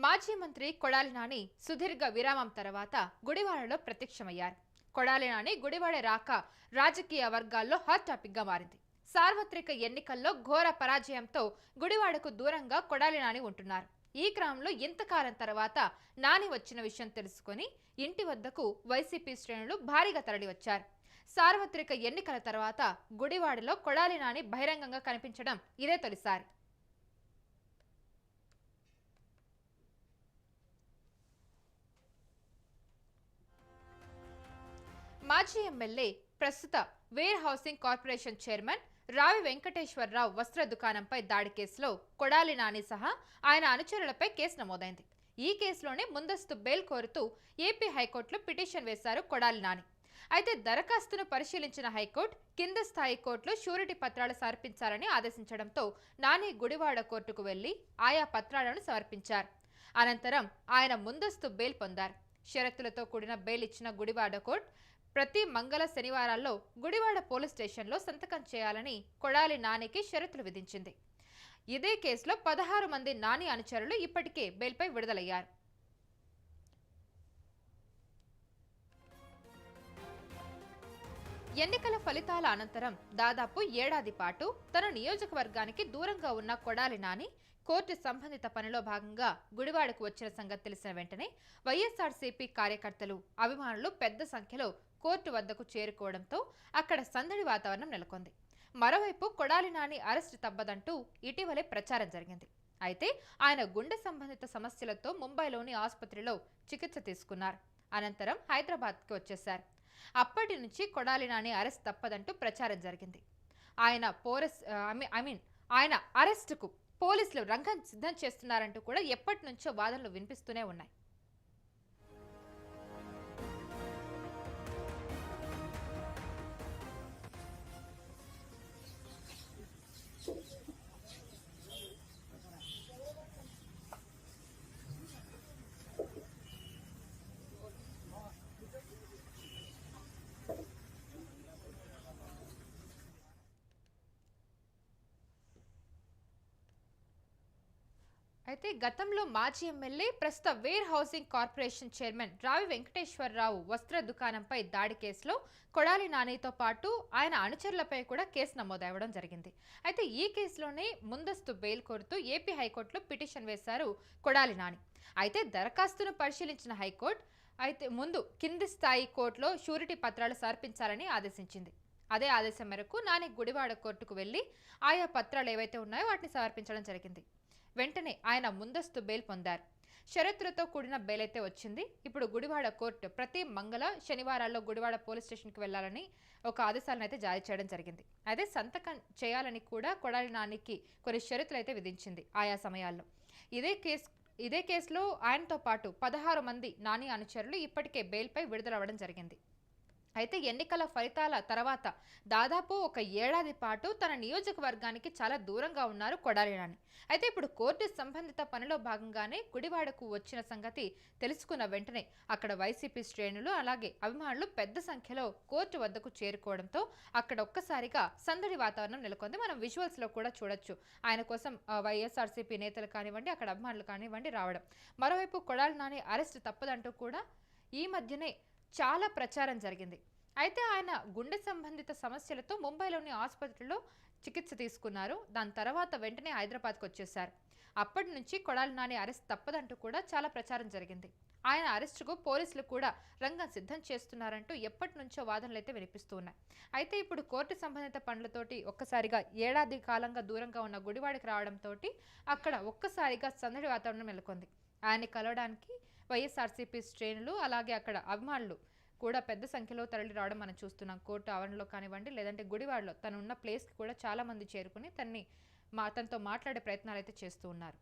మాజీ మంత్రి కొడాలి నాని సుదీర్ఘ విరామం తర్వాత గుడివాడలో ప్రత్యక్షమయ్యారు. కొడాలి నాని గుడివాడ రాక రాజకీయ వర్గాల్లో హాట్ టాపిక్ గా మారింది. సార్వత్రిక ఎన్నికల్లో ఘోర పరాజయంతో గుడివాడకు దూరంగా కొడాలి నాని ఉంటున్నారు. ఈ క్రమంలో ఇంతకాలం తర్వాత నాని వచ్చిన విషయం తెలుసుకుని ఇంటి వద్దకు వైసీపీ శ్రేణులు భారీగా తరలివచ్చారు. సార్వత్రిక ఎన్నికల తర్వాత గుడివాడలో కొడాలి నాని బహిరంగంగా కనిపించడం ఇదే తొలిసారి. మాజీ ఎమ్మెల్యే ప్రస్తుత వేర్ హౌసింగ్ కార్పొరేషన్ చైర్మన్ రావి వెంకటేశ్వరరావు వస్త్ర దుకాణంపై దాడి కేసులో కొడాలి నాని సహా ఆయన అనుచరులపై కేసు నమోదైంది. ఈ కేసులోనే ముందస్తు బెయిల్ కోరుతూ ఏపీ హైకోర్టులో పిటిషన్ వేశారు కొడాలి నాని. అయితే దరఖాస్తును పరిశీలించిన హైకోర్టు కింద స్థాయి కోర్టులో షూరిటీ పత్రాలు సమర్పించాలని ఆదేశించడంతో నాని గుడివాడ కోర్టుకు వెళ్లి ఆయా పత్రాలను సమర్పించారు. అనంతరం ఆయన ముందస్తు బెయిల్ పొందారు. షరతులతో కూడిన బెయిల్ ఇచ్చిన గుడివాడ కోర్టు ప్రతి మంగళ శనివారాల్లో గుడివాడ పోలీస్ స్టేషన్లో సంతకం చేయాలని కొడాలి నానికి షరతులు విధించింది. ఇదే కేసులో 16 మంది నాని అనుచరులు ఇప్పటికే బెయిల్పై విడుదలయ్యారు. ఎన్నికల ఫలితాల అనంతరం దాదాపు ఏడాది పాటు తన నియోజకవర్గానికి దూరంగా ఉన్న కొడాలి నాని కోర్టు సంబంధిత పనిలో భాగంగా గుడివాడకు వచ్చిన సంగతి తెలిసిన వెంటనే వైఎస్ఆర్సీపీ కార్యకర్తలు, అభిమానులు పెద్ద సంఖ్యలో కోర్టు వద్దకు చేరుకోవడంతో అక్కడ సందడి వాతావరణం నెలకొంది. మరోవైపు కొడాలి నాని అరెస్టు తప్పదంటూ ఇటీవలే ప్రచారం జరిగింది. అయితే ఆయన గుండె సంబంధిత సమస్యలతో ముంబైలోని ఆసుపత్రిలో చికిత్స తీసుకున్నారు. అనంతరం హైదరాబాద్కి వచ్చేశారు. అప్పటి నుంచి కొడాలి నాని అరెస్ట్ తప్పదంటూ ప్రచారం జరిగింది. ఆయన అరెస్టుకు పోలీసులు రంగం సిద్ధం చేస్తున్నారంటూ కూడా ఎప్పటి నుంచో వాదనలు వినిపిస్తూనే ఉన్నాయి. అయితే గతంలో మాజీ ఎమ్మెల్యే ప్రస్తుత వేర్ హౌసింగ్ కార్పొరేషన్ చైర్మన్ రావి వెంకటేశ్వరరావు వస్త్ర దుకాణంపై దాడి కేసులో కొడాలి నానితో పాటు ఆయన అనుచరులపై కూడా కేసు నమోదవడం జరిగింది. అయితే ఈ కేసులోనే ముందస్తు బెయిల్ కోరుతూ ఏపీ హైకోర్టులో పిటిషన్ వేశారు కొడాలి నాని. అయితే దరఖాస్తును పరిశీలించిన హైకోర్టు ముందు కింది స్థాయి కోర్టులో షూరిటీ పత్రాలు సమర్పించాలని ఆదేశించింది. అదే ఆదేశం మేరకు నాని గుడివాడ కోర్టుకు వెళ్లి ఆయా పత్రాలు ఏవైతే ఉన్నాయో వాటిని సమర్పించడం జరిగింది. వెంటనే ఆయన ముందస్తు బెయిల్ పొందారు. షరతులతో కూడిన బెయిల్ అయితే వచ్చింది. ఇప్పుడు గుడివాడ కోర్టు ప్రతి మంగళ శనివారాల్లో గుడివాడ పోలీస్ స్టేషన్కి వెళ్లాలని ఒక ఆదేశాలను అయితే జారీ చేయడం జరిగింది. అయితే సంతకం చేయాలని కూడా కొడాలి నానికి కొన్ని షరతులు అయితే విధించింది ఆయా సమయాల్లో. ఇదే కేసులో ఆయనతో పాటు 16 మంది నాని అనుచరులు ఇప్పటికే బెయిల్పై విడుదలవ్వడం జరిగింది. అయితే ఎన్నికల ఫలితాల తర్వాత దాదాపు ఒక ఏడాది పాటు తన నియోజకవర్గానికి చాలా దూరంగా ఉన్నారు కొడాలి నాని. అయితే ఇప్పుడు కోర్టు సంబంధిత పనిలో భాగంగానే గుడివాడకు వచ్చిన సంగతి తెలుసుకున్న వెంటనే అక్కడ వైసీపీ శ్రేణులు అలాగే అభిమానులు పెద్ద సంఖ్యలో కోర్టు వద్దకు చేరుకోవడంతో అక్కడ ఒక్కసారిగా సందడి వాతావరణం నెలకొంది. మనం విజువల్స్ లో కూడా చూడొచ్చు. ఆయన కోసం వైఎస్ఆర్సీపీ నేతలు కానివ్వండి, అక్కడ అభిమానులు కానివ్వండి రావడం. మరోవైపు కొడాలి నాని అరెస్ట్ తప్పదంటూ కూడా ఈ మధ్యనే చాలా ప్రచారం జరిగింది. అయితే ఆయన గుండె సంబంధిత సమస్యలతో ముంబైలోని ఆసుపత్రిలో చికిత్స తీసుకున్నారు. దాని తర్వాత వెంటనే హైదరాబాద్కు వచ్చేశారు. అప్పటి నుంచి కొడాలి నాని అరెస్ట్ తప్పదంటూ కూడా చాలా ప్రచారం జరిగింది. ఆయన అరెస్టుకు పోలీసులు కూడా రంగం సిద్ధం చేస్తున్నారంటూ ఎప్పటి నుంచో వాదనలు అయితే వినిపిస్తూ ఉన్నాయి. అయితే ఇప్పుడు కోర్టు సంబంధిత పనులతోటి ఒక్కసారిగా ఏడాది కాలంగా దూరంగా ఉన్న గుడివాడకి రావడంతో అక్కడ ఒక్కసారిగా సందడి వాతావరణం నెలకొంది. ఆయన్ని కలవడానికి వైఎస్ఆర్సీపీ శ్రేణులు అలాగే అక్కడ అభిమానులు కూడా పెద్ద సంఖ్యలో తరలి రావడం మనం చూస్తున్నాం. కోర్టు ఆవరణలో కానివ్వండి, లేదంటే గుడివాడలో తను ఉన్న ప్లేస్కి కూడా చాలా మంది చేరుకుని తనతో మాట్లాడే ప్రయత్నాలు అయితే చేస్తూ ఉన్నారు.